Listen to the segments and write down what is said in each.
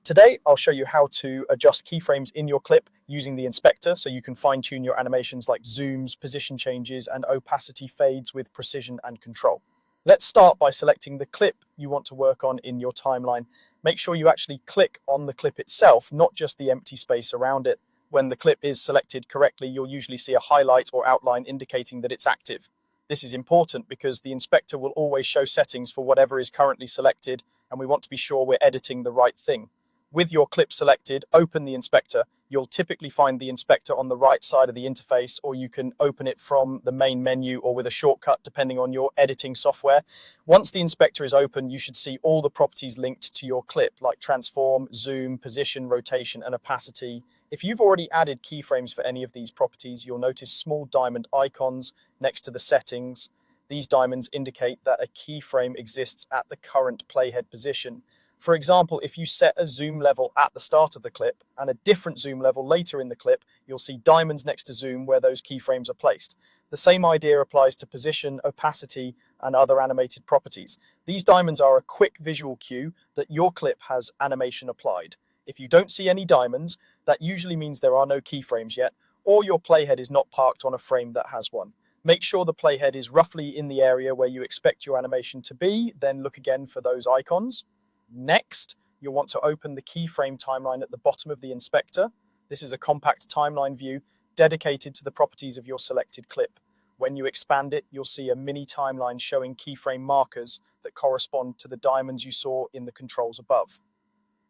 Today, I'll show you how to adjust keyframes in your clip using the inspector so you can fine-tune your animations like zooms, position changes, and opacity fades with precision and control. Let's start by selecting the clip you want to work on in your timeline. Make sure you actually click on the clip itself, not just the empty space around it. When the clip is selected correctly, you'll usually see a highlight or outline indicating that it's active. This is important because the inspector will always show settings for whatever is currently selected, and we want to be sure we're editing the right thing. With your clip selected, open the inspector. You'll typically find the inspector on the right side of the interface, or you can open it from the main menu or with a shortcut depending on your editing software. Once the inspector is open, you should see all the properties linked to your clip, like transform, zoom, position, rotation, and opacity. If you've already added keyframes for any of these properties, you'll notice small diamond icons next to the settings. These diamonds indicate that a keyframe exists at the current playhead position. For example, if you set a zoom level at the start of the clip and a different zoom level later in the clip, you'll see diamonds next to zoom where those keyframes are placed. The same idea applies to position, opacity, and other animated properties. These diamonds are a quick visual cue that your clip has animation applied. If you don't see any diamonds, that usually means there are no keyframes yet, or your playhead is not parked on a frame that has one. Make sure the playhead is roughly in the area where you expect your animation to be, then look again for those icons. Next, you'll want to open the keyframe timeline at the bottom of the inspector. This is a compact timeline view dedicated to the properties of your selected clip. When you expand it, you'll see a mini timeline showing keyframe markers that correspond to the diamonds you saw in the controls above.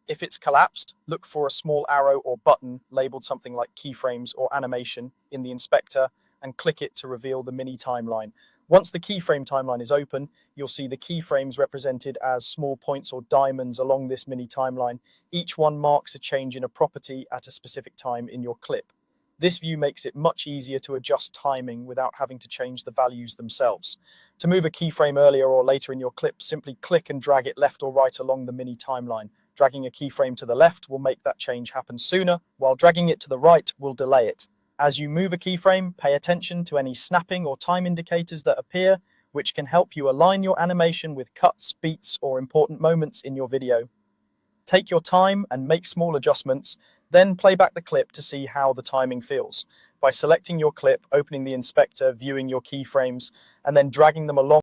If it's collapsed, look for a small arrow or button labeled something like keyframes or animation in the inspector and click it to reveal the mini timeline. Once the keyframe timeline is open, you'll see the keyframes represented as small points or diamonds along this mini timeline. Each one marks a change in a property at a specific time in your clip. This view makes it much easier to adjust timing without having to change the values themselves. To move a keyframe earlier or later in your clip, simply click and drag it left or right along the mini timeline. Dragging a keyframe to the left will make that change happen sooner, while dragging it to the right will delay it. As you move a keyframe, pay attention to any snapping or time indicators that appear, which can help you align your animation with cuts, beats, or important moments in your video. Take your time and make small adjustments, then play back the clip to see how the timing feels. By selecting your clip, opening the inspector, viewing your keyframes, and then dragging them along